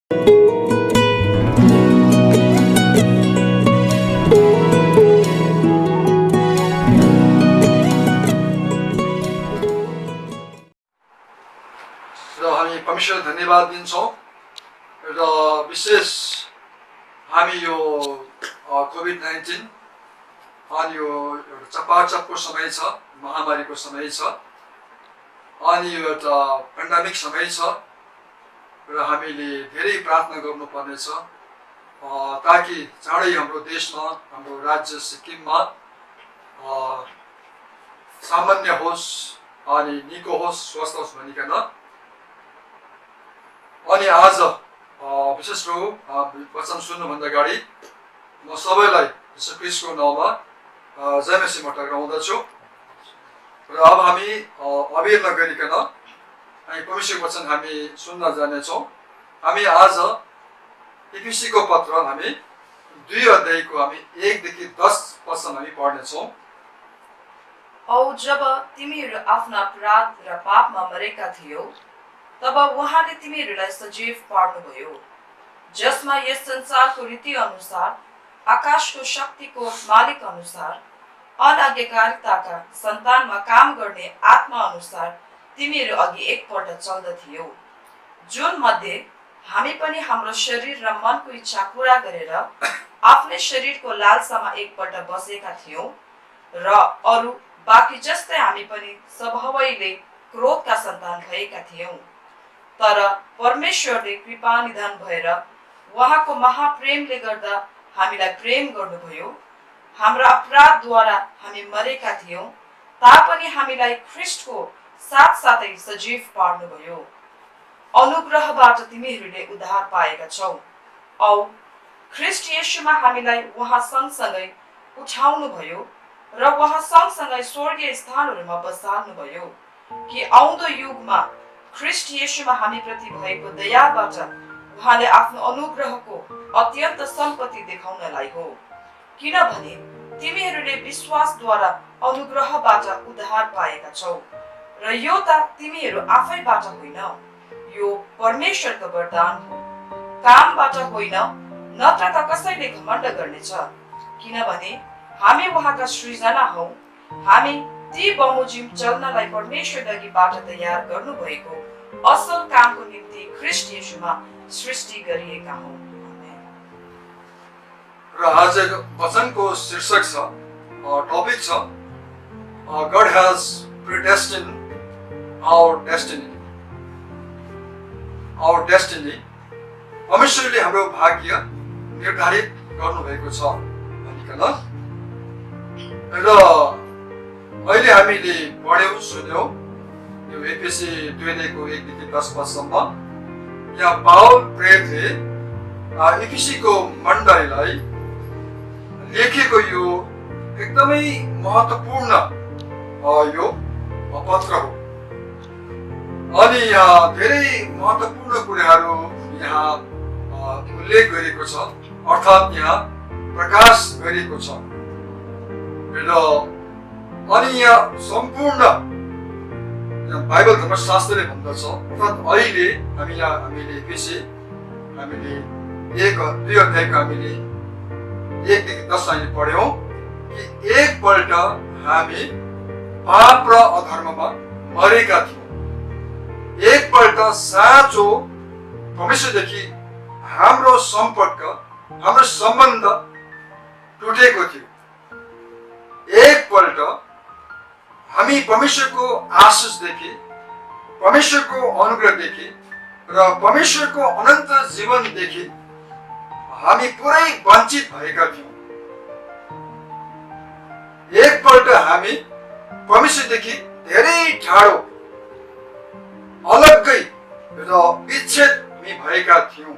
हामी परमेश्वरलाई धन्यवाद दिन्छौँ र विशेष हामी यो कोभिड-19 अनि यो एउटा चपाचपको समय छ, महामारीको समय छ, अनि यो एउटा पेन्डेमिक समय छ र हामीले धेरै प्रार्थना गर्नुपर्नेछ ताकि चाँडै हाम्रो देशमा, हाम्रो राज्य सिक्किममा सामान्य होस् अनि निको होस्, स्वस्थ होस् भनिकन। अनि आज विशेष वचन सुन्नुभन्दा अगाडि म सबैलाई यीशु ख्रीष्टको नाउँमा जय मसीह म टक्राउँदछु र अब हामी अबेर नगरिकन हामी परमेश्वरको वचन हामी सुन्न जानेछौँ। हामी आज एफिसीको पत्र हामी 2 अध्यायको हामी 1 देखि 10 पदसम्म हामी पढ्नेछौँ। औ जब तिमीहरू आफ्ना अपराध र पापमा मरेका थियौ तब उहाँले तिमीहरूलाई सजीव पार्नुभयो, जसमा यस संसारको रीति अनुसार, आकाशको शक्तिको मालिक अनुसार, अनाज्ञाकारिताका सन्तानमा काम गर्ने आत्मा अनुसार तिमीहरू अघि एकपल्ट चल्दथियौ, जुन मध्ये हामी पनि हाम्रो शरीर र मनको इच्छा पूरा गरेर आफ्नै शरीरको लालसामा एकपल्ट बसेका थियौं र अरू बाँकी जस्तै हामी पनि स्वभावैले क्रोधका सन्तान भएका थियौं। तर परमेश्वरले कृपानिधान भएर उहाँको महाप्रेमले गर्दा हामीलाई प्रेम गर्नुभयो। हाम्रा अपराधद्वारा हामी मरेका थियौं तापनि हामीलाई ख्रीष्टको साथसाथै सजीव पार्नुभयो। अनुग्रहबाट तिमीहरूले उद्धार पाएका छौ औ ख्रीष्ट येशूमा हामीलाई उहाँ सँगसँगै उठाउनुभयो र उहाँ सँगसँगै स्वर्गीय स्थानहरूमा बसाल्नुभयो कि आउँदो युगमा ख्रीष्ट येशूमा हामीप्रति भएको दयाबाट उहाँले आफ्नो अनुग्रहको अत्यन्त सम्पत्ति देखाउनलाई हो। किनभने तिमीहरूले विश्वासद्वारा अनुग्रहबाट उद्धार पाएका छौ र यो त तिमीहरू आफैबाट होइन, यो परमेश्वरको वरदान हो, कामबाट होइन, नत्र त कसैले घमण्ड गर्नेछ। किनभने हामी उहाँका सृजना हौ, हामी ती बमोजिम चल्नलाई परमेश्वरदेखि बाटो तयार गर्नु भएको असल कामको निम्ति ख्रीष्ट येशूमा सृष्टि गरिएका हौ। र आजको वचनको शीर्षक छ, टपिक छ, God has predestined our destiny. Our destiny. परमेश्वरले हाम्रो भाग्य निर्धारित गर्नुभएको छ भनिकन। र अहिले हामीले पढ्यौँ सुन्यौँ यो एफिसी 2:1 देखि 10 पदसम्म। यहाँ पावल प्रेरितले एफिसीको मण्डलीलाई लेखेको यो एकदमै महत्त्वपूर्ण यो पत्र हो। अनि यहाँ धेरै महत्त्वपूर्ण कुराहरू यहाँ उल्लेख गरिएको छ, अर्थात् यहाँ प्रकाश गरिएको छ। र अनि यहाँ सम्पूर्ण बाइबल धर्मशास्त्रले भन्दछ, अर्थात् अहिले हामीले एफिसी हामीले 2 अध्यायको हामीले 1 देखि 10 हामीले पढ्यौँ कि एकपल्ट हामी पाप र अधर्ममा मरेका थियौँ। एकपल्ट साँचो परमेश्वरदेखि हाम्रो सम्पर्क, हाम्रो सम्बन्ध टुटेको थियो। एकपल्ट हामी परमेश्वरको आशिषदेखि, परमेश्वरको अनुग्रहदेखि र परमेश्वरको अनन्त जीवनदेखि हामी पुरै वञ्चित भएका थियौँ। एकपल्ट हामी परमेश्वरदेखि धेरै टाढो, अलग्गै र विच्छेद भएका थियौँ।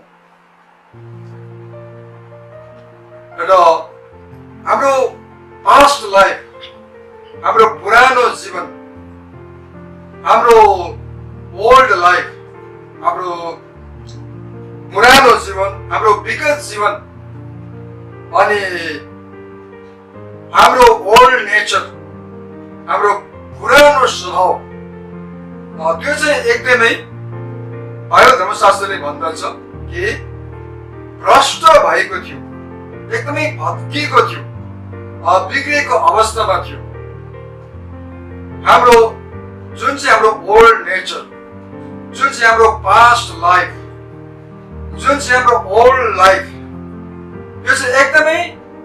र हाम्रो पास्ट लाइफ, हाम्रो पुरानो जीवन, हाम्रो ओल्ड लाइफ, हाम्रो पुरानो जीवन, हाम्रो विगत जीवन अनि हाम्रो ओल्ड नेचर, हाम्रो पुरानो स्वभाव, त्यो चाहिँ एकदमै बाइबल धर्मशास्त्रले भन्दछ कि भ्रष्ट भएको थियो, एकदमै भत्किएको थियो, बिग्रेको अवस्थामा थियो। हाम्रो जुन चाहिँ हाम्रो ओल्ड नेचर, जुन चाहिँ हाम्रो पास्ट लाइफ, जुन चाहिँ हाम्रो ओल्ड लाइफ, यो चाहिँ एकदमै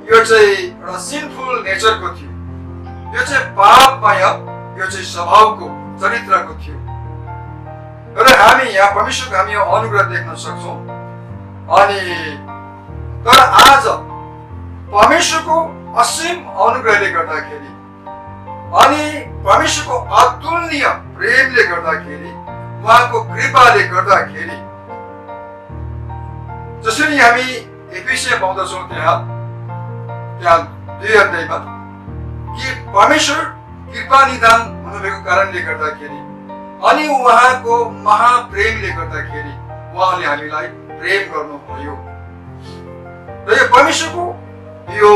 यो चाहिँ एउटा सिनफुल नेचरको थियो। यो चाहिँ पापमय, यो चाहिँ स्वभावको चरित्रको थियो। र हामी यहाँ परमेश्वरको हामी यो अनुग्रह देख्न सक्छौँ। अनि तर आज परमेश्वरको असीम अनुग्रहले गर्दाखेरि अनि परमेश्वरको अतुलनीय प्रेमले गर्दाखेरि, उहाँको कृपाले गर्दाखेरि, जसरी हामी एफिसिया पाउँदछौँ त्यहाँ 2 अध्यायमा कि परमेश्वर कृपा निदान हुनुभएको कारणले गर्दाखेरि अनि उहाँको महाप्रेमले गर्दाखेरि उहाँले हामीलाई प्रेम गर्नुभयो। र यो परमेश्वरको यो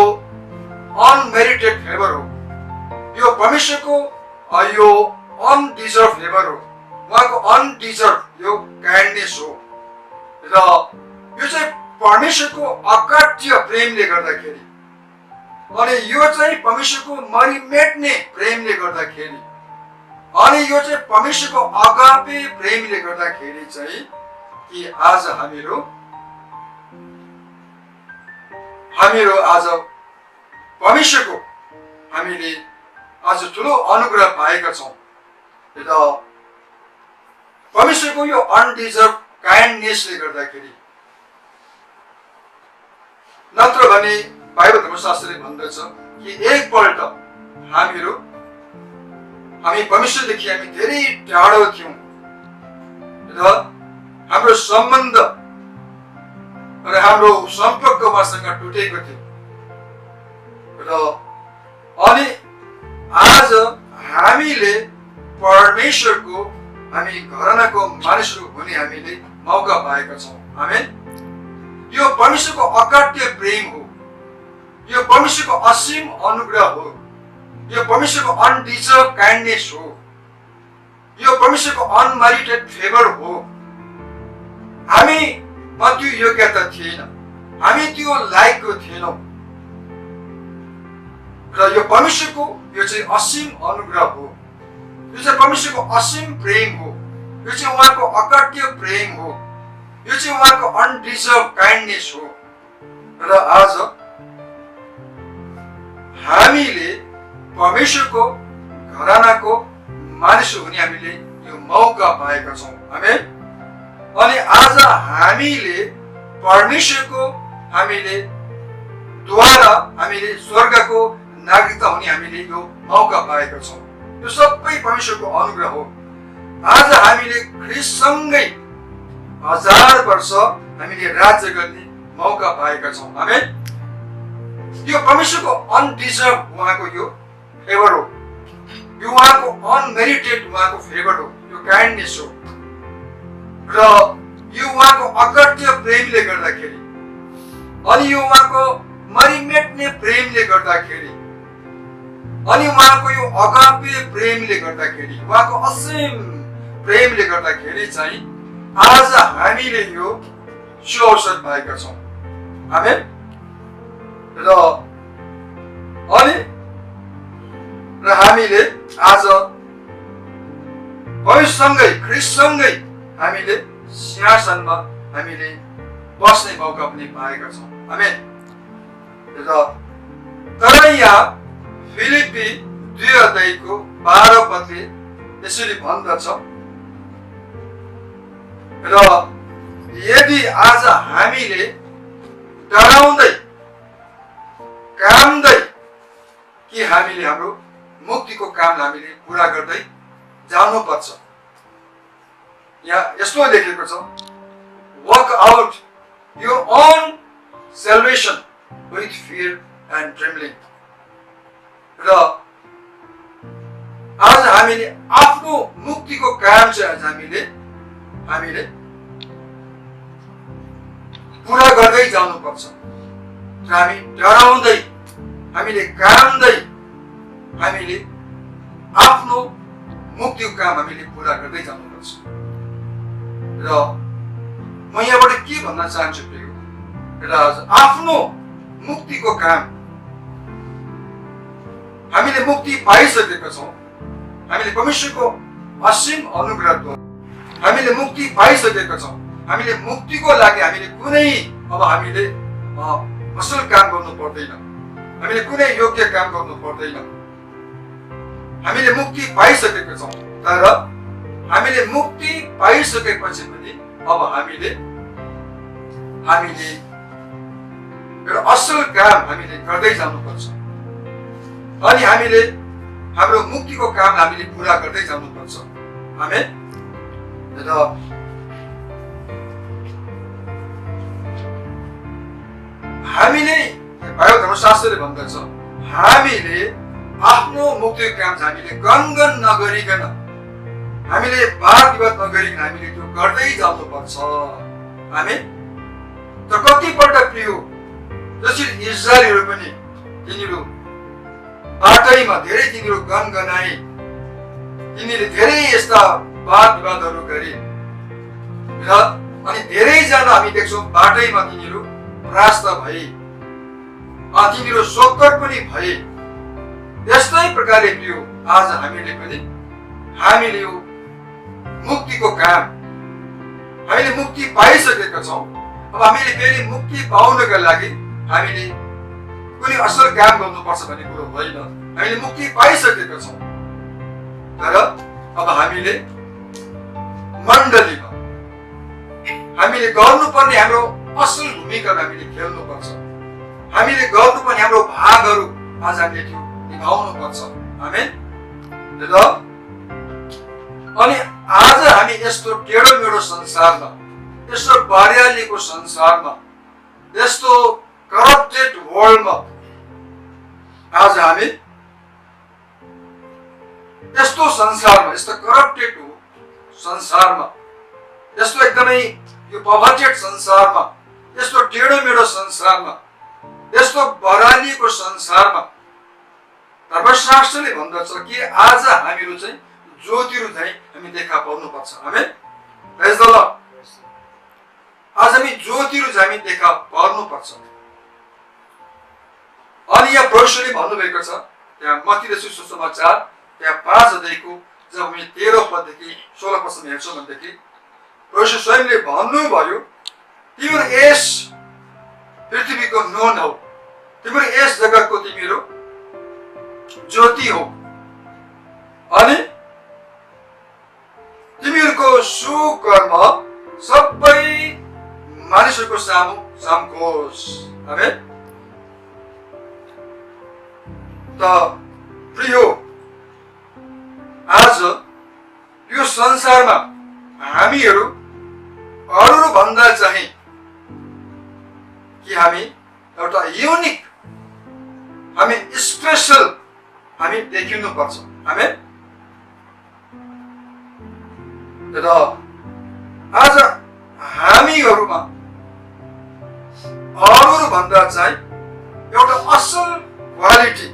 अनमेरिटेड फेभर हो, यो परमेश्वरको यो अनडिजर्भ फेभर हो, उहाँको अनडिजर्भ यो काइन्डनेस हो। र यो चाहिँ परमेश्वरको अकाट्य प्रेमले गर्दाखेरि अनि यो चाहिँ परमेश्वरको मरिमेट्ने प्रेमले गर्दाखेरि अनि यो चाहिँ परमेश्वरको अगापे प्रेमले गर्दाखेरि चाहिँ कि आज हामीहरू आज परमेश्वरको हामीले आज ठुलो अनुग्रह पाएका छौँ। र परमेश्वरको यो अनडिजर्भ काइन्डनेसले गर्दाखेरि, नत्र भने बाइबल धर्मशास्त्रले भन्दछ कि एकपल्ट हामी परमेश्वरदेखि हामी धेरै टाढो थियौँ र हाम्रो सम्बन्ध र हाम्रो सम्पर्क उहाँसँग टुटेको थियो। र अनि आज हामीले परमेश्वरको हामी घरानाको मानिसहरू हुने हामीले मौका पाएका छौँ। आमेन। यो परमेश्वरको अकाट्य प्रेम हो, यो परमेश्वरको असीम अनुग्रह हो, यो परमेश्वरको अनडिजर्भ काइन्डनेस हो, यो परमेश्वरको अनमेरिटेड फेभर हो। हामीमा त्यो योग्यता थिएन, हामी त्यो लायकको थिएनौँ। र यो परमेश्वरको यो चाहिँ असीम अनुग्रह हो, यो चाहिँ परमेश्वरको असीम प्रेम हो, यो चाहिँ उहाँको अकाट्य प्रेम हो, यो चाहिँ उहाँको अनडिजर्भ काइन्डनेस हो। र आज हामीले परमेश्वरको घरानाको मानिस हुने हामीले यो मौका पाएका छौँ। आमेन। अनि आज हामीले परमेश्वरको द्वारा हामीले स्वर्गको नागरिकता हुने हामीले यो मौका पाएका छौँ। यो सबै परमेश्वरको अनुग्रह हो। आज हामीले ख्रीष्टसँगै 1000 वर्ष हामीले राज्य गर्ने मौका पाएका छौँ। आमेन। यो परमेश्वरको अनडिजर्भ उहाँको यो फेभर हो, यो उहाँको अनमेरिटेड उहाँको फेभर हो, यो काइन्डनेस हो। र यो उहाँको अकाट्य प्रेमले गर्दाखेरि अनि यो उहाँको मरिमेट्ने प्रेमले गर्दाखेरि अनि उहाँको यो अगापे प्रेमले गर्दाखेरि, उहाँको असीम प्रेमले गर्दाखेरि चाहिँ आज हामीले यो सुअवसर पाएका छौँ। आमेन। र हामीले आज परमेश्वरसँगै ख्रीष्टसँगै हामीले सिंहासनमा हामीले बस्ने मौका पनि पाएका छौँ। आमेन। र तर यहाँ फिलिप्पी 2 अध्यायको 12 पदले यसरी भन्दछ, र यदि आज हामीले डराउँदै कामदै कि हामीले हाम्रो मुक्तिको काम हामीले पुरा गर्दै जानुपर्छ। यहाँ यस्तो लेखेको छ, work out your own salvation with fear and trembling. र आज हामीले आफ्नो मुक्तिको काम चाहिँ आज हामीले पुरा गर्दै जानुपर्छ। हामी डराउँदै हामीले कामदै हामीले आफ्नो मुक्तिको काम हामीले पुरा गर्दै जानुपर्छ। र म यहाँबाट के भन्न चाहन्छु प्रिय एउटा आफ्नो मुक्तिको काम हामीले मुक्ति पाइसकेका छौँ। हामीले परमेश्वरको असीम अनुग्रहद्वारा हामीले मुक्ति पाइसकेका छौँ। हामीले मुक्तिको लागि हामीले कुनै अब हामीले असल काम गर्नु पर्दैन, हामीले कुनै योग्य काम गर्नु पर्दैन। हामीले मुक्ति पाइसकेका छौँ। तर हामीले मुक्ति पाइसकेपछि पनि अब हामीले एउटा असल काम हामीले गर्दै जानुपर्छ अनि हामीले हाम्रो मुक्तिको काम हामीले पुरा गर्दै जानुपर्छ। आमेन। र हामीले बाइबल धर्मशास्त्रले भन्दछ हामीले आफ्नो मुक्तिको काम हामीले गनगन नगरिकन, हामीले वाद विवाद नगरिकन हामीले त्यो गर्दै जानुपर्छ। आमेन। त कतिपल्ट प्रिय जसरी इजरायलीहरू पनि तिनीहरू बाटैमा धेरै तिनीहरू गनगनाए, तिनीहरूले धेरै यस्ता वाद विवादहरू गरे र अनि धेरैजना हामी देख्छौँ बाटैमा तिनीहरू परास्त भए, तिनीहरू सोक्कर पनि भए। यस्तै प्रकारले प्रिय आज हामीले यो मुक्तिको काम हामीले मुक्ति पाइसकेका छौँ। अब हामीले फेरि मुक्ति पाउनका लागि हामीले कुनै असल काम गर्नुपर्छ भन्ने कुरो होइन। हामीले मुक्ति पाइसकेका छौँ। तर अब हामीले मण्डलीमा हामीले गर्नुपर्ने हाम्रो असल भूमिका हामीले खेल्नुपर्छ। हामीले गर्नुपर्ने हाम्रो भागहरू आज हामीले त्यो निभाउनुपर्छ। आमेन। र अनि आज हामी यस्तो टेढो मेढो संसारमा, यस्तो बार्यालीको संसारमा, यस्तो करप्टेड वर्ल्डमा आज हामी यस्तो संसारमा, यस्तो करप्टेड संसारमा, यस्तो एकदमै यो पर्भर्टेड संसारमा, यस्तो टेढो मेढो संसारमा, यस्तो बरालीको संसारमा धर्मशास्त्रले भन्दछ कि आज हामीहरू चाहिँ ज्योतिहरू चाहिँ हामी देखा पर्नुपर्छ। आमेन। Praise the lord. आज हामी ज्योतिहरू चाहिँ हामी देखा पर्नुपर्छ। अनि यहाँ परमेश्वरले भन्नुभएको छ त्यहाँ मत्तीको सुसमाचार त्यहाँ 5 अध्यायको जब हामी 13 पददेखि 16 पदसम्म हेर्छौँ भनेदेखि परमेश्वर स्वयंले भन्नुभयो तिम्रो यस पृथ्वीको नुन हौ, तिम्रो यस जगतको तिमीहरू ज्योति हौ अनि तिमीहरूको सुकर्म सबै मानिसहरूको सामु सामकोस्। आमेन। त प्रिय आज यो संसारमा हामीहरू अरू भन्दा चाहिँ कि हामी एउटा युनिक, हामी स्पेशल हामी देखिनु पर्छ। आमेन। र आज हामीहरूमा अरू भन्दा चाहिँ एउटा असल क्वालिटी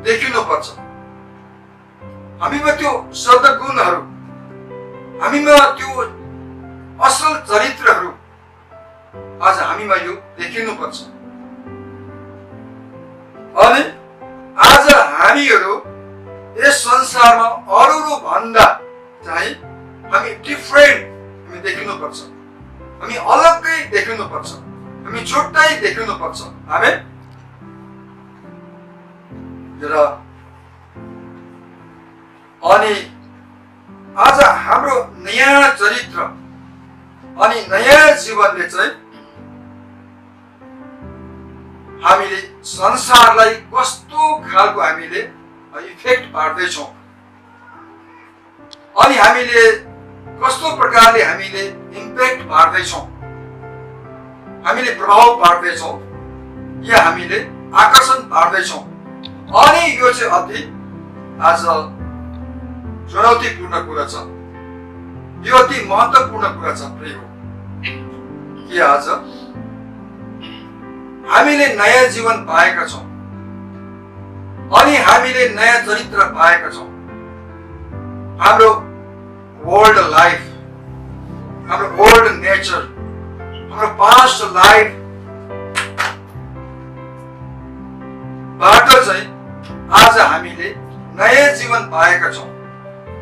देखिनु पर्छ। हामीमा त्यो सद्गुणहरू, हामीमा त्यो असल चरित्रहरू आज हामीमा यो देखिनु पर्छ। अनि आज हामीहरू यस संसारमा अरू भन्दा चाहिँ हामी डिफरेन्ट हामी देखिनु पर्छ, हामी अलग्गै देखिनु पर्छ, हामी छुट्टै देखिनु पर्छ। आमेन। र अनि आज हाम्रो नयाँ चरित्र अनि नयाँ जीवनले चाहिँ हामीले संसारलाई कस्तो खालको हामीले इफेक्ट पार्दैछौँ अनि हामीले कस्तो प्रकारले हामीले इम्प्याक्ट पार्दैछौँ, हामीले प्रभाव पार्दैछौँ या हामीले आकर्षण पार्दैछौँ। अनि यो चाहिँ अति आज चुनौतीपूर्ण कुरा छ, यो अति महत्त्वपूर्ण कुरा छ प्रिय कि आज हामीले नयाँ जीवन पाएका छौँ अनि हामीले नयाँ चरित्र पाएका छौँ। हाम्रो वर्ल्ड लाइफ हाम्रो ओल्ड नेचर, हाम्रो पास्ट लाइफ बाट चाहिँ आज हामीले नयाँ जीवन पाएका छौँ,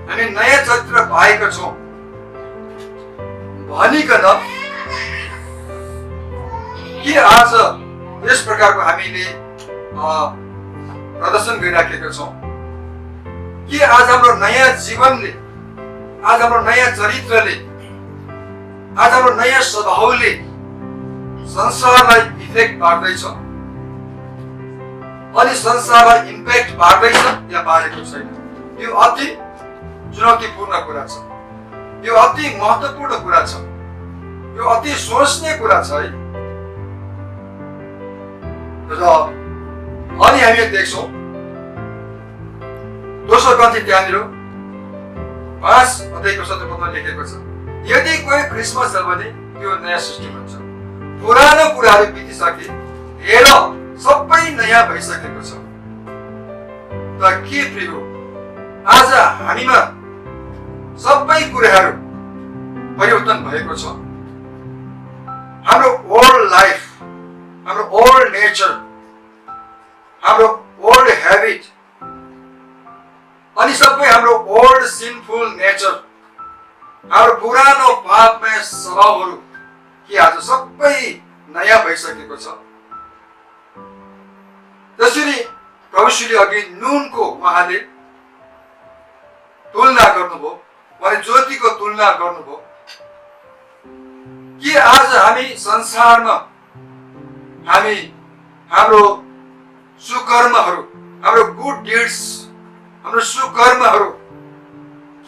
हामी नयाँ चरित्र पाएका छौँ भनिकन के आज यस प्रकारको हामीले प्रदर्शन गरिराखेका छौँ कि आज हाम्रो नयाँ जीवनले, आज हाम्रो नयाँ चरित्रले, आज हाम्रो नयाँ स्वभावले संसारलाई इफेक्ट पार्दैछ अनि संसारलाई इम्प्याक्ट पार्दैछ या पारेको छैन? यो अति चुनौतीपूर्ण कुरा छ, यो अति महत्त्वपूर्ण कुरा छ, यो अति सोच्ने कुरा छ है। र अनि हामी देख्छौँ दोस्रो ग्रन्थि त्यहाँनिर 5 अध्यायको 17 पदमा लेखेको छ, यदि कोही ख्रिस्टमा छ भने त्यो नयाँ सृष्टि हुन्छ, पुरानो कुराहरू बितिसके, हेर सबै नयाँ भइसकेको छ। त के प्रिय, आज हामीमा सबै कुराहरू परिवर्तन भएको छ। हाम्रो ओल्ड लाइफ, हाम्रो ओल्ड नेचर, हाम्रो ओल्ड ह्याबिट अनि सबै हाम्रो ओल्ड सिनफुल नेचर, हाम्रो पुरानो पापमय स्वभावहरू कि आज सबै नयाँ भइसकेको छ। त्यसरी प्रभुले अघि नुनको उहाँले तुलना गर्नुभयो, उहाँले ज्योतिको तुलना गर्नुभयो कि आज हामी संसारमा हामी हाम्रो सुकर्महरू, हाम्रो गुड डिड्स, हाम्रो सुकर्महरू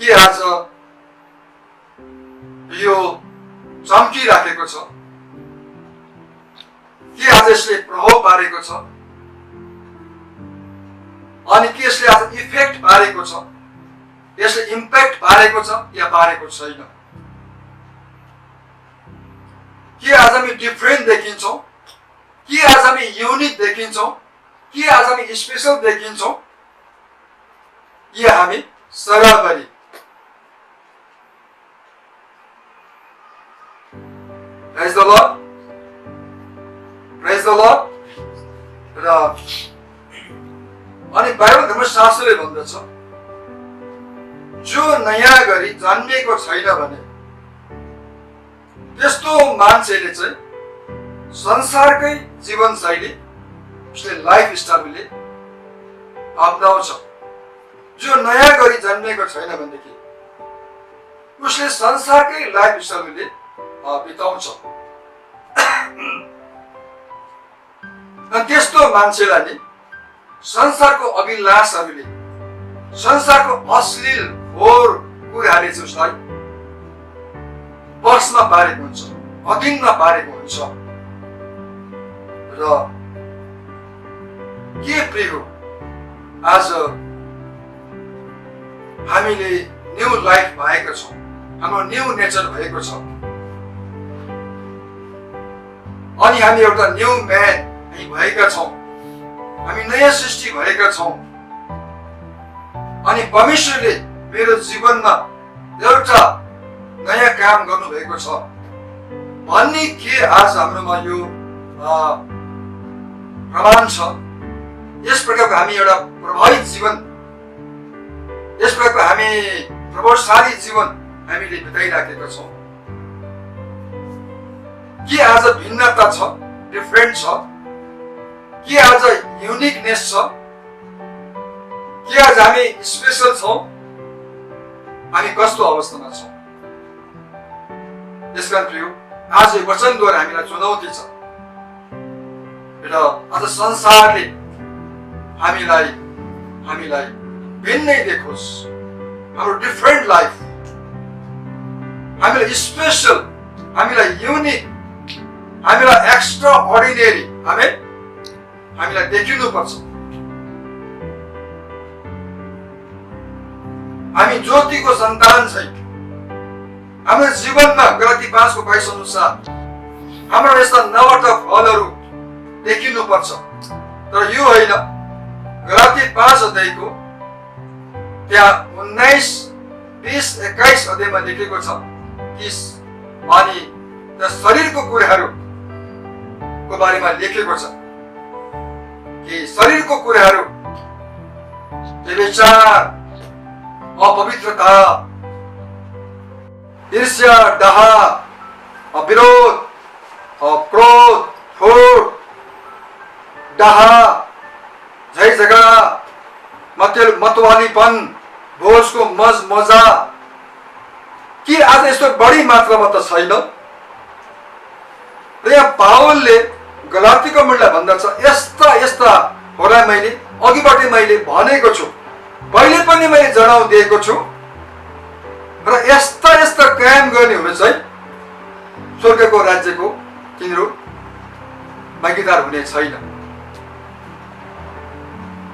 के आज यो चम्किराखेको छ, के आज यसले प्रभाव पारेको छ अनि के यसले आज इफेक्ट पारेको छ, यसले इम्प्याक्ट पारेको छ या पारेको छैन? के आज हामी डिफरेन्ट देखिन्छौँ, के आज हामी युनिक देखिन्छौँ, के आज हामी स्पेशल देखिन्छौँ या हामी सराबरी? Praise the Lord. Praise the Lord. र अनि बाइबल धर्मशास्त्रले भन्दछ जो नयाँ गरी जन्मिएको छैन भने त्यस्तो मान्छेले चाहिँ संसारकै जीवनशैली, उसले लाइफ स्टाइलले अप्नाउँछ। जो नयाँ गरी जन्मिएको छैन भनेदेखि उसले संसारकै लाइफ स्टाइलले बिताउँछ। त्यस्तो मान्छेलाई नि संसारको अभिलाषहरूले, संसारको अश्लील फोहोर कुराहरूले चाहिँ उसलाई बसमा पारेको हुन्छ, अधीनमा पारेको हुन्छ। र के प्रिय, आज हामीले न्यू लाइफ पाएका छौँ, हाम्रो न्यू नेचर भएको छ अनि हामी एउटा न्यू म्यान भएका छौँ, हामी नयाँ सृष्टि भएका छौँ अनि परमेश्वरले मेरो जीवनमा एउटा नयाँ काम गर्नुभएको छ भन्ने के आज हाम्रोमा यो प्रमाण छ। यस प्रकारको हामी एउटा प्रभावित जीवन, यस प्रकारको हामी प्रभावशाली जीवन हामीले बिताइराखेका छौँ। के आज भिन्नता छ, डिफरेन्ट छ? के आज युनिकनेस छ? के आज हामी स्पेशल छौँ? हामी कस्तो अवस्थामा छौँ? यसकारण प्रिय, आज यो वचनद्वारा हामीलाई चुनौती छ र आज संसारले हामीलाई भिन्नै देखोस्, हाम्रो डिफरेन्ट लाइफ, हामीलाई स्पेशल, हामीलाई युनिक, हामीलाई एक्स्ट्रा अर्डिनेरी हामीलाई देखिनुपर्छ। हामी ज्योतिको सन्तान चाहिँ हाम्रो जीवनमा गलाती 5 को 22 अनुसार हाम्रो यस्ता 9वटा फलहरू देखिनुपर्छ। तर यो होइन, गलाती 5 अध्यायको त्यहाँ 19, 20, 21 अध्यायमा लेखेको छ कि अनि त्यस शरीरको कुराहरूको बारेमा लेखेको छ कि शरीरको कुराहरू व्यभिचार, अपवित्रता, ईर्ष्या, डाह, विरोध, क्रोध, फुट, डाह, झै झगडा, मतवालीपन, भोजको मजा के आज यस्तो बढी मात्रामा त छैन? र यहाँ पावलले गलातीको मुललाई भन्दछ यस्ता यस्ता होला मैले अघिबाटै मैले भनेको छु, पहिले पनि मैले जनाउ दिएको छु र यस्ता यस्ता कायम गर्ने हुने चाहिँ स्वर्गको राज्यको तिनीहरू भागीदार हुने छैन।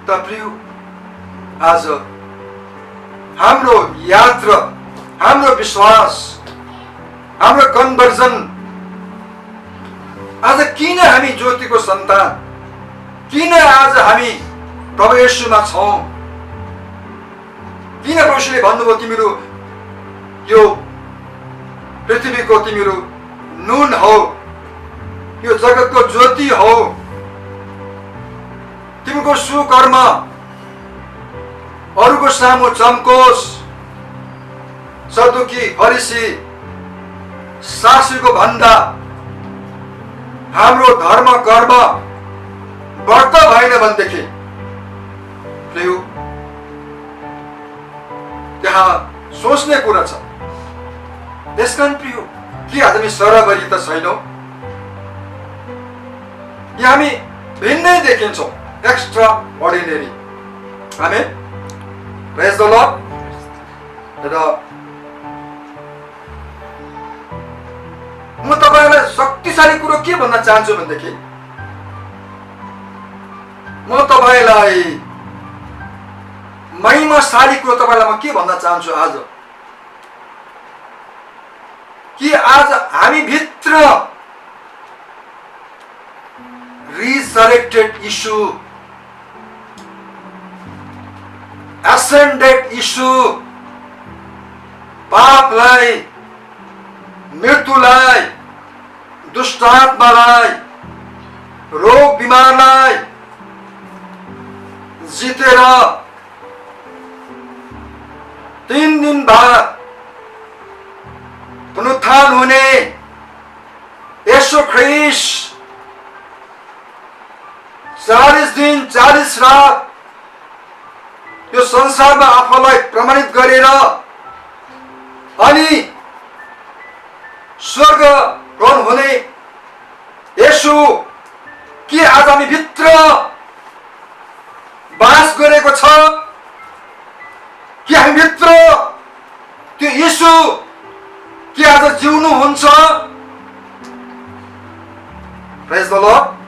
त प्रिय, आज हाम्रो यात्रा, हाम्रो विश्वास, हाम्रो कन्भर्जन, आज किन हामी ज्योतिको सन्तान, किन आज हामी प्रभु येशूमा छौं, किन प्रभुले भन्नुभयो तिमीहरू यो पृथ्वीको तिमीहरू नुन हो, यो जगतको ज्योति हो, तिमीको सुकर्म अरूको सामु चम्कोस्, सदुकी, फरिसी, शास्त्रीको भन्दा हाम्रो धर्म कर्म व्रत भएन भनेदेखि प्रिय, त्यहाँ सोच्ने कुरा छ। त्यसकारण प्रिय, के आज हामी सराबरी त छैनौं? यहाँ हामी भिन्नै देखिन्छौँ, extraordinary. Amen, praise the lord. र म तपाईलाई शक्तिशाली कुरो के भन्न चाहन्छु भनेदेखि, म तपाईलाई महिमाशाली कुरो तपाईलाई म के भन्न चाहन्छु आज, कि आज हामी भित्र रिसरेक्टेड यीशु, एसेन्डेड यीशु पापलाई, मृत्युलाई, दुष्टात्मालाई, रोग बिमारलाई जितेर 3 दिन बाद पुनरुत्थान हुने येशू ख्रीष्ट 40 दिन 40 रात यो संसारमा आफूलाई प्रमाणित गरेर अनि स्वर्ग ग्रहण हुने येशू के आज हामी भित्र बास गरेको छ? कि हामी भित्र त्यो येशू के आज जिउनु हुन्छ? प्रेज द लर्ड।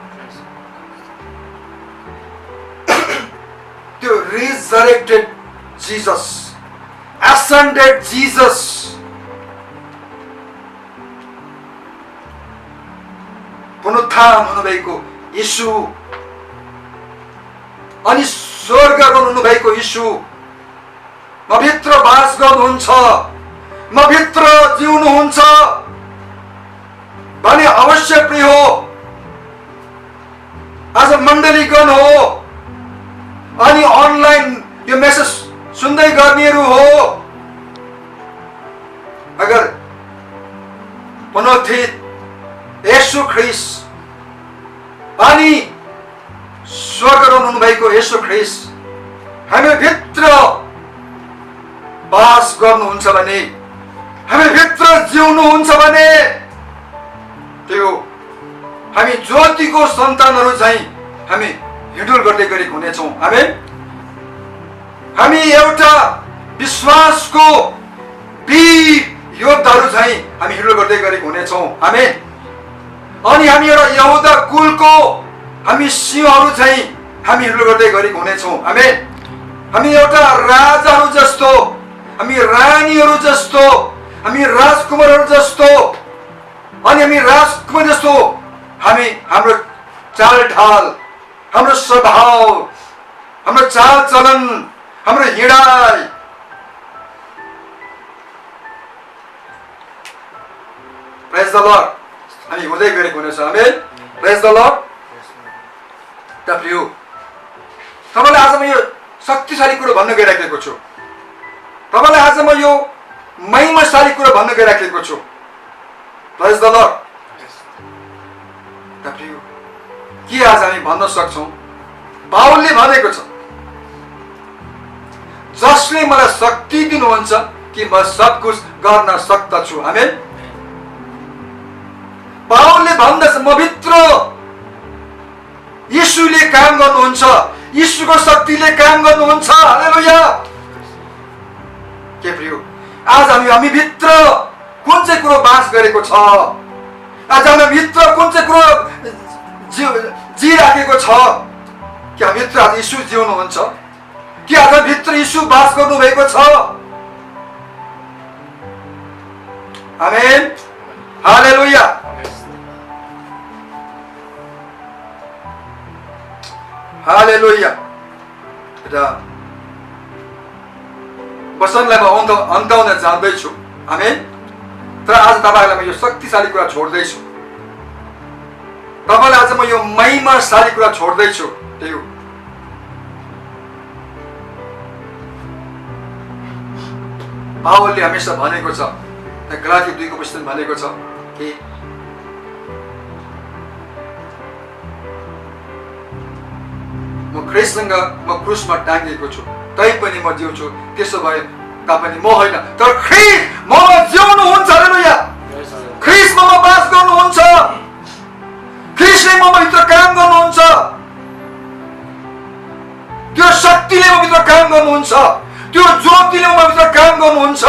त्यो रिजरेक्टेड जीसस, ascended Jesus, पुनरुत्थान हुनुभएको यीशु अनि स्वर्ग हुनुभएको यीशु म भित्र बास गर्नुहुन्छ, म भित्र जिउनुहुन्छ भने अवश्य प्रिय हो। आज मण्डलीगण हो अनि अनलाइन यो मेसेज सुन्दै गर्नेहरू हो, अगर पुनरुत्थित येशू ख्रीष्ट अनि स्वर्ग हुनुभएको येशू ख्रीष्ट हामी भित्र बास गर्नुहुन्छ भने, हामी भित्र जिउनुहुन्छ भने त्यो हामी ज्योतिको सन्तानहरू चाहिँ हामी हिँडुल गर्दै गरेको हुनेछौँ। आमेन। हामी एउटा विश्वासको वीर योद्धाहरू चाहिँ हामी हिँडुल गर्दै गरेको हुनेछौँ। आमेन। अनि हामी एउटा यहुदा कुलको हामी सिंहहरू चाहिँ हामी हिँडुल गर्दै गरेको हुनेछौँ। आमेन। हामी एउटा राजाहरू जस्तो, हामी रानीहरू जस्तो, हामी राजकुमारहरू जस्तो अनि हामी राजकुमार जस्तो हामी हाम्रो चालढाल, हाम्रो स्वभाव, हाम्रो चालचलन, हाम्रो हिँडाइ प्रेज द लर्ड। हामी हुँदै गरेको हुनेछ। आमेन। Praise the lord. तपाईँलाई आज म यो शक्तिशाली कुरो भन्न गइराखेको छु। तपाईँलाई आज म यो महिमाशाली कुरो भन्न गइराखेको छु। प्रेज द लर्ड। के आज हामी भन्न सक्छौँ? पावलले भनेको छ, जसले मलाई शक्ति दिनुहुन्छ कि म सब कुछ गर्न सक्दछु। आमेन। पावलले भन्दछ, म भित्र यीशुले काम गर्नुहुन्छ, यीशुको शक्तिले काम गर्नुहुन्छ। हालेलुया। के प्रिय, आज हामी भित्र कुन चाहिँ कुरो बास गरेको छ? आज हामी भित्र कुन चाहिँ कुरो जिराखेको छ? कि हामी भित्र आज यीशु जिउनुहुन्छ? कि आज भित्र यीशु बास गर्नु भएको छ? आमेन। हालेलुया। हालेलुया। र वचनलाई म अन्ताउन चाहँदैछु। आमेन। तर आज तपाईँहरूलाई म यो शक्तिशाली कुरा छोड्दैछु। तपाईँलाई आज म यो महिमाशाली कुरा छोड्दैछु। त्यो पावलले हमेशा भनेको छ, गलाती 2 को वचन भनेको छ कि म ख्रिस्टसँग म क्रुसमा टाँगिएको छु, तैपनि म जिउँछु। त्यसो भए तापनि म होइन, तर ख्रिस्ट ममा जिउनुहुन्छ। हालेलुया। ख्रिस्ट ममा बास गर्नुहुन्छ। ख्रिस्टले ममा भित्र काम गर्नुहुन्छ। त्यो शक्तिले म भित्र काम गर्नुहुन्छ। त्यो ज्योतिले म भित्र काम गर्नुहुन्छ।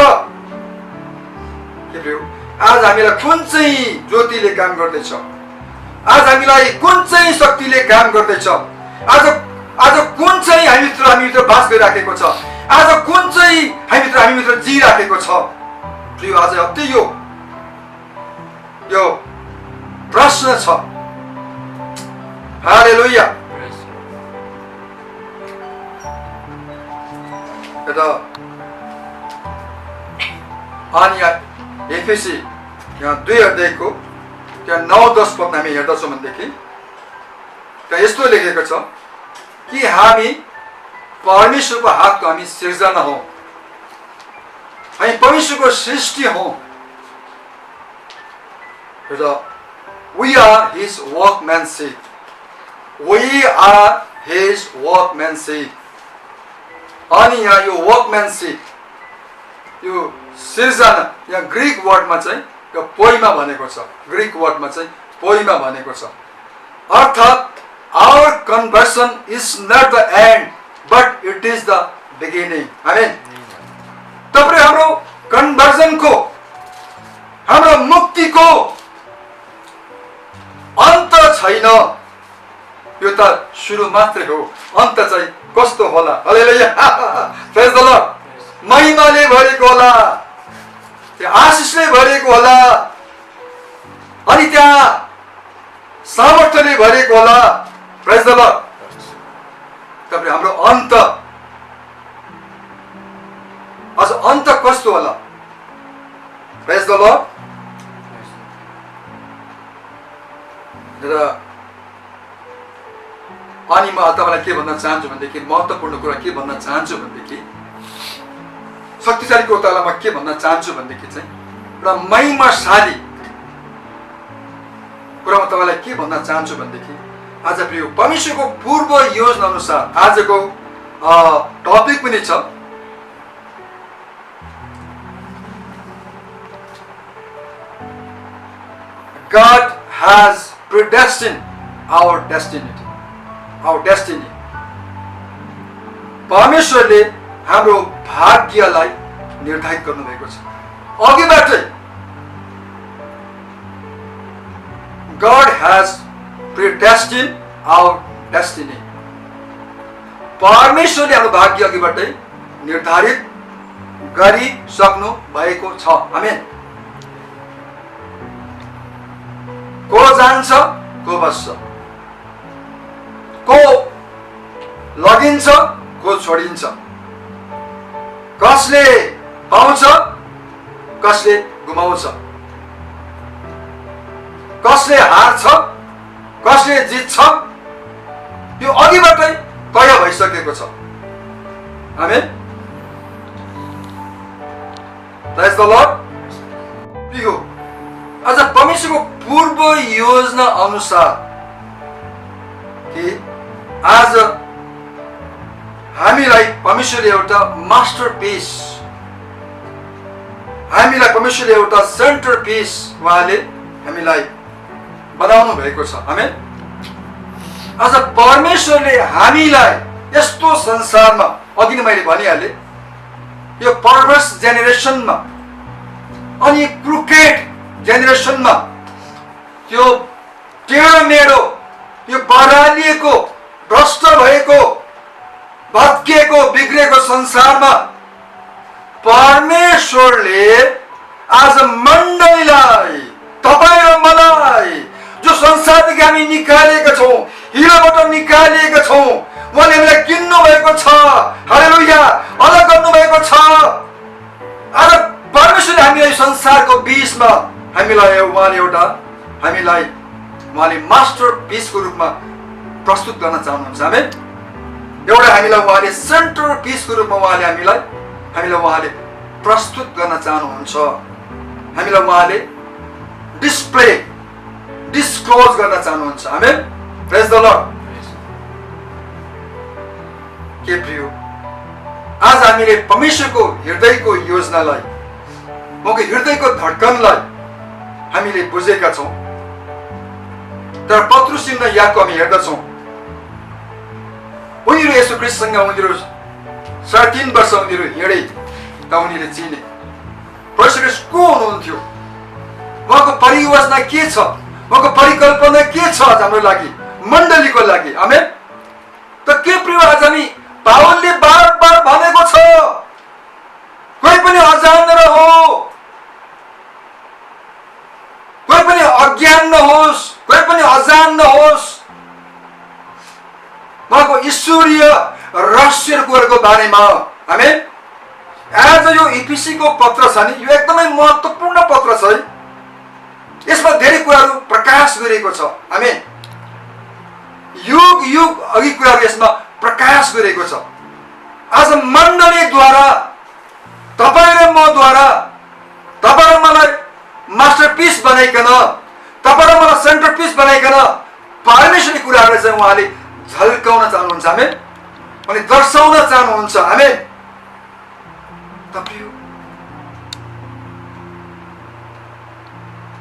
आज हामीलाई कुन चाहिँ ज्योतिले काम गर्दैछ? आज हामीलाई कुन चाहिँ शक्तिले काम गर्दैछ? आज कुन चाहिँ हामीभित्र बास गरिराखेको छ? आज कुन चाहिँ हामीभित्र जिराखेको छ? प्रिय, आज त्यही यो प्रश्न छ। हालेलुया। अनि एफएसी 2 अध्यायको 9-10 पदमा हामी हेर्दछौँ भनेदेखि त्यहाँ यस्तो लेखेको छ कि हामी परमेश्वरको हातको हामी सिर्जना हौँ। हामी परमेश्वरको सृष्टि हौँ। र we are his workmanship. We are his workmanship. अनि यहाँ यो वर्कम्यानसिप, यो सिर्जना, यहाँ ग्रीक वर्डमा चाहिँ यो पोइमा भनेको छ। ग्रीक वर्डमा चाहिँ पोइमा भनेको छ। अर्थात् our conversion is not the end but it is the beginning. आमेन। तपाईँ हाम्रो कन्भर्जनको, हाम्रो मुक्तिको अन्त छैन। यो त सुरु मात्रै हो। अन्त चाहिँ कस्तो होला? हालेलुया। प्रेज द लर्ड। महिमाले भरेको होला, त्यो आशिषले भरेको होला, अनि त्यहाँ सामर्थ्यले भरेको होला। प्रेज द लर्ड। तपाईँ हाम्रो अन्त, अझ अन्त कस्तो होला? प्रेज द लर्ड। र अनि म तपाईँलाई के भन्न चाहन्छु भनेदेखि, महत्त्वपूर्ण कुरा के भन्न चाहन्छु भनेदेखि, शक्तिशाली कुरालाई म के भन्न चाहन्छु भनेदेखि चाहिँ र महिमाशाली कुरा म तपाईँलाई के भन्न चाहन्छु भनेदेखि, आज प्रिय, परमेश्वरको पूर्व योजना अनुसार आजको टपिक पनि छ। God has predestined our destiny. परमेश्वरले हाम्रो भाग्यलाई निर्धारित गर्नुभएको छ अघिबाटै। God has predestined our destiny. परमेश्वरले हाम्रो भाग्य अघिबाटै निर्धारित गरिसक्नु भएको छ। आमेन। को जान्छ, को बस्छ, को लगिन्छ, को छोडिन्छ, कसले पाउँछ, कसले गुमाउँछ, कसले हार्छ कसले जित्छ यो अघिबाटै तय भइसकेको छ। आमेन। Praise the Lord। प्रिय आज परमेश्वरको पूर्व योजना अनुसार कि आज हामीलाई परमेश्वरले एउटा मास्टरपिस, हामीलाई परमेश्वरले एउटा सेन्टरपिस उहाँले हामीलाई बनाउनु भएको छ। आमेन। आज परमेश्वरले हामीलाई यस्तो संसारमा, अघि नै मैले भनिहालेँ, यो परभर्स जेनेरेसनमा अनि क्रुकेट जेनेरेसनमा, यो टेढो मेढो, यो बरालिएको भ्रष्ट भएको भत्किएको बिग्रेको संसारमा परमेश्वरले आज मण्डलीलाई, तपाईँ र मलाई, जो संसारदेखि हामी निकालेका छौँ, हिलोबाट निकालिएका छौँ, उहाँले हामीलाई किन्नु भएको छ। हालेलुया। अलग गर्नु भएको छ। आज परमेश्वरले हामीलाई संसारको बीचमा हामीलाई उहाँले मास्टर पिसको रूपमा प्रस्तुत गर्न चाहनुहुन्छ। आमेन। एउटा हामीलाई उहाँले सेन्टर पिसको रूपमा हामीलाई प्रस्तुत गर्न चाहनुहुन्छ। हामीलाई उहाँले डिस्क्लोज गर्न चाहनुहुन्छ। आमेन। Praise the lord. के प्रिय, आज हामीले परमेश्वरको हृदयको योजनालाई, उहाँको हृदयको धड्कनलाई हामीले बुझेका छौँ। तर पत्रुससँग याको हामी हेर्दछौँ, उनीहरू येशू ख्रीष्टसँग उनीहरू 3.5 वर्ष उनीहरू हिँडे त उनीहरूले चिने परमेश्वर ख्रीष्ट को हुनुहुन्थ्यो, उहाँको परियोजना के छ, उहाँको परिकल्पना के छ हाम्रो लागि, मण्डलीको लागि। आमेन। त के प्रिय, आज हामी पावलले बार बार भनेको छ, कोही पनि अजान नहो, कोही पनि अज्ञान नहोस्, कोही पनि अजान नहोस्, उहाँको ईश्वरीय रहस्यहरूको बारेमा। आमेन। आज यो इफिसीको पत्र छ नि, यो एकदमै महत्त्वपूर्ण पत्र छ है। यसमा धेरै कुराहरू प्रकाश गरिएको छ। आमेन। युग युग अघि कुराहरू यसमा प्रकाश गरेको छ। आज मण्डलीद्वारा, तपाईँ र मद्वारा, तपाईँ र मलाई मास्टरपिस बनाइकन, तपाईँ र मलाई सेन्टरपिस बनाइकन परमेश्वरले कुराहरूलाई चाहिँ उहाँले झल्काउन चाहनुहुन्छ। आमेन। अनि दर्शाउन चाहनुहुन्छ। आमेन। तपाईँ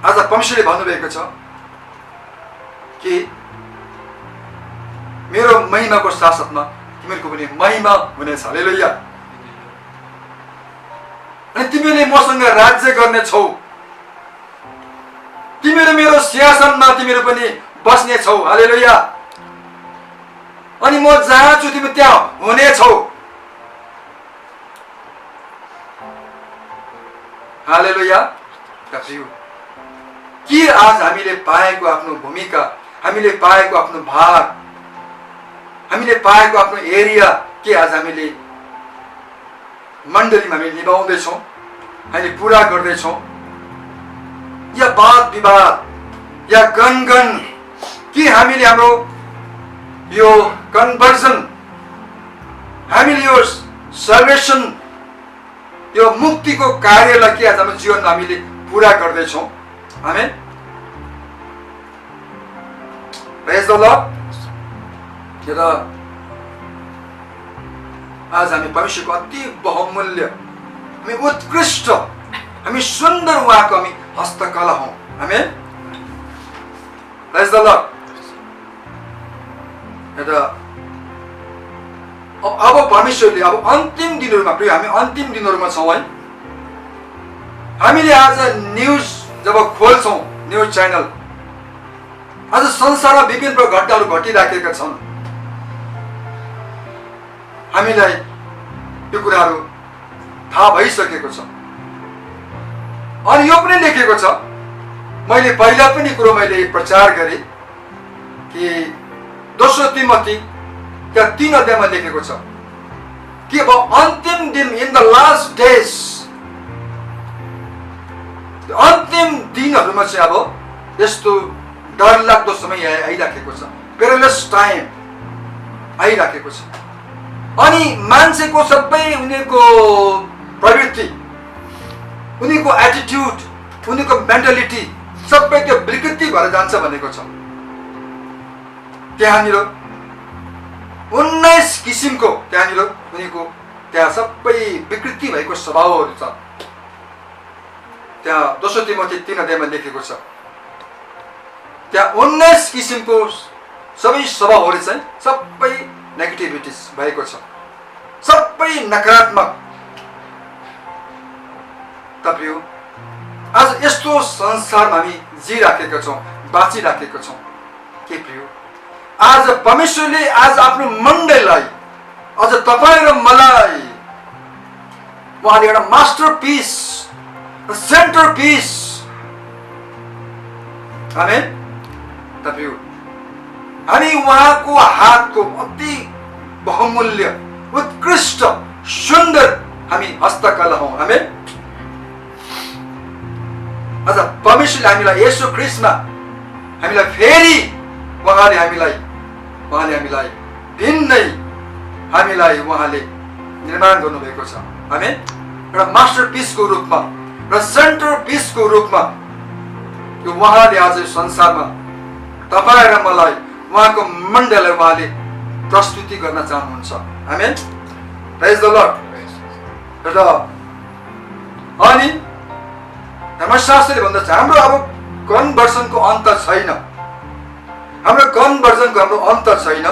आज परमेश्वरले भन्नुभएको छ कि मेरो महिमाको साथसाथमा तिमीहरूको पनि महिमा हुनेछ। हालेलुया। अनि तिमीले मसँग राज्य गर्नेछौ, तिमीहरू मेरो सिंहासनमा तिमीहरू पनि बस्नेछौ। हालेलुया। अनि म जहाँ छु तिमी त्यहाँ हुनेछौ। हालेलुया। के आज हामीले पाएको आफ्नो भूमिका, हामीले पाएको आफ्नो भाग, हामीले पाएको आफ्नो एरिया के आज हामीले मण्डलीमा हामीले निभाउँदैछौँ, हामीले पुरा गर्दैछौँ, या वाद विवाद या गनगन के हामीले हाम्रो यो कन्भर्जन, हामीले यो सल्भेसन, यो मुक्तिको कार्यलाई के आज हाम्रो जीवनमा हामीले पुरा गर्दैछौँ। आमेन। Praise the lord. आज हामी परमेश्वरको अति बहुमूल्य, हामी उत्कृष्ट, हामी सुन्दर उहाँको हामी हस्तकला हौँ। आमेन। Praise the lord. अब परमेश्वरले अब अन्तिम दिनहरूमा, प्रिय हामी अन्तिम दिनहरूमा छौँ है। हामीले आज न्युज जब खोल्छौँ, न्युज च्यानल, आज संसारमा विभिन्न प्रकार घटनाहरू घटिराखेका छन्। हामीलाई यो कुराहरू थाहा भइसकेको छ। अनि यो पनि लेखेको छ, मैले पहिला पनि कुरो मैले प्रचार गरेँ कि 2 तिमोथी त्यहाँ 3 अध्यायमा लेखेको छ कि अब अन्तिम दिन, इन द लास्ट डेज, अन्तिम दिनहरूमा चाहिँ अब यस्तो डरलाग्दो समय आइराखेको छ, पेरिलस टाइम आइराखेको छ। अनि मान्छेको सबै उनीहरूको प्रवृत्ति, उनीको एटिट्युड, उनीको मेन्टालिटी सबै त्यो विकृति भएर जान्छ भनेको छ। त्यहाँनिर 19 किसिमको त्यहाँनिर उनीको त्यहाँ सबै विकृति भएको स्वभावहरू छ। त्यहाँ 2 तिमोथी 3 अध्यायमा लेखेको छ। त्यहाँ 19 किसिमको सबै स्वभावहरू चाहिँ सबै नेगेटिभिटिज भएको छ, सबै नकारात्मक। तपाईँ आज यस्तो संसारमा हामी जिराखेका छौँ, बाँचिराखेका छौँ के प्रिय? आज परमेश्वरले आज आफ्नो मण्डलीलाई, अझ तपाईँ र मलाई उहाँले एउटा मास्टरपिस, सेन्टरपिस, आमेन। तपाईँ हामी उहाँको हातको अति बहुमूल्य, उत्कृष्ट, सुन्दर हामी हस्तकला हौँ, आमेन। अझ परमेश्वरले हामीलाई येशू ख्रीष्टमा हामीलाई फेरि उहाँले हामीलाई भिन्नै हामीलाई उहाँले निर्माण गर्नुभएको छ, आमेन। एउटा मास्टरपिसको रूपमा र सेन्टरपिसको रूपमा यो उहाँले आज संसारमा तपाईँ र मलाई, उहाँको मण्डलीलाई उहाँले प्रस्तुति गर्न चाहनुहुन्छ, आमेन। Praise the lord. र अनि धर्मशास्त्रले भन्दछ हाम्रो अब कन्भर्सनको अन्त छैन, हाम्रो कन्भर्जनको हाम्रो अन्त छैन।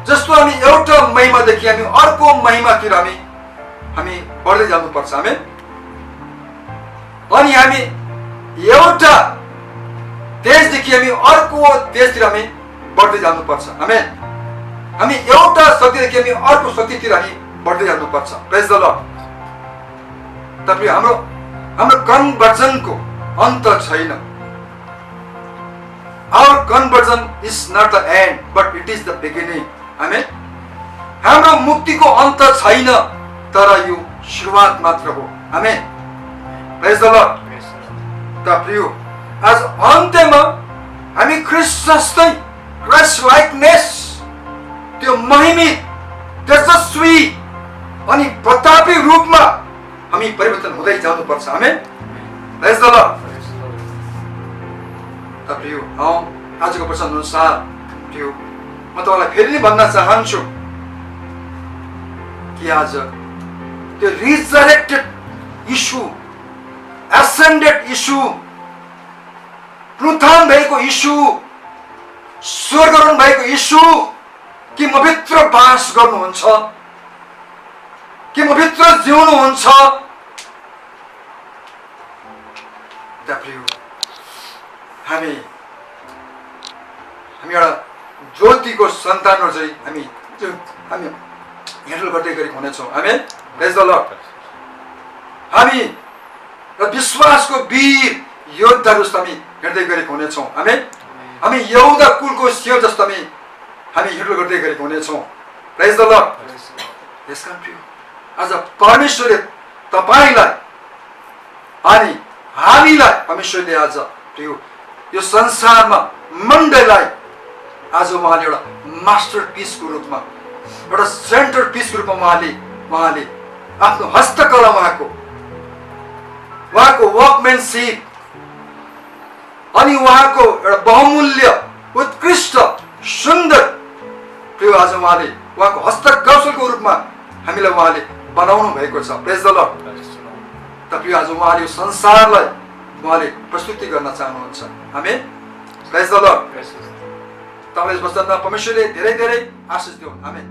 जस्तो हामी एउटा महिमादेखि हामी अर्को महिमातिर हामी बढ्दै जानुपर्छ, आमेन। अनि हामी एउटा देशदेखि हामी अर्को देशतिर हामी बढ्दै जानुपर्छ, आमेन। हामी एउटा शक्तिदेखि हामी अर्को शक्तितिर हामी बढ्दै जानुपर्छ। प्रेज द लर्ड। तपाईँ हाम्रो कन्भर्जनको अन्त छैन। Our conversion is not the end, but it is the beginning. आमेन। हाम्रो मुक्तिको अन्त छैन, तर यो सुरुवात मात्र हो, आमेन। Praise the lord. प्रिय आज अन्त्यमा हामी ख्रीष्ट जस्तै, क्राइस्ट लाइकनेस, त्यो महिमित, तेजस्वी अनि प्रतापी रूपमा हामी परिवर्तन हुँदै जानुपर्छ, आमेन। Praise the lord. प्रिय आजको वचन अनुसार प्रिय म तपाईँलाई फेरि भन्न चाहन्छु कि आज त्यो रिजरेक्टेड यीशु, एसेन्डेड यीशु, पुनरुत्थान भएको यीशु, स्वर्गरोहण भएको यीशु कि म भित्र बास गर्नुहुन्छ, कि म भित्र जिउनुहुन्छ। हामी एउटा ज्योतिको सन्तानहरू चाहिँ हामी हेन्डल गर्दै गरेको हुनेछौँ, आमेन। Praise the lord. हामी विश्वासको वीर योद्धाहरू जस्तो हामी हिँड्दै गरेको हुनेछौँ, आमेन। हामी यहुदा कुलको सिंह जस्तो हामी हिँड्दै गर्दै गरेको हुनेछौँ। प्रेज द लर्ड। त्यसकारण प्रिय आज परमेश्वरले तपाईँलाई अनि हामीलाई, परमेश्वरले आज प्रिय यो संसारमा मण्डलीलाई आज उहाँले एउटा मास्टरपिसको रूपमा, एउटा सेन्टरपिसको रूपमा उहाँले आफ्नो हस्तकला, उहाँको वर्कम्यानसिप अनि उहाँको एउटा बहुमूल्य, उत्कृष्ट, सुन्दर प्रिय आज उहाँको हस्तकौशलको रूपमा हामीलाई उहाँले बनाउनु भएको छ। प्रेज द लर्ड। तपाईँ आज उहाँले यो संसारलाई उहाँले प्रस्तुति गर्न चाहनुहुन्छ, आमेन। Praise the lord. तपाईँले वचनमा परमेश्वरले धेरै धेरै आशिष दिउन्, आमेन।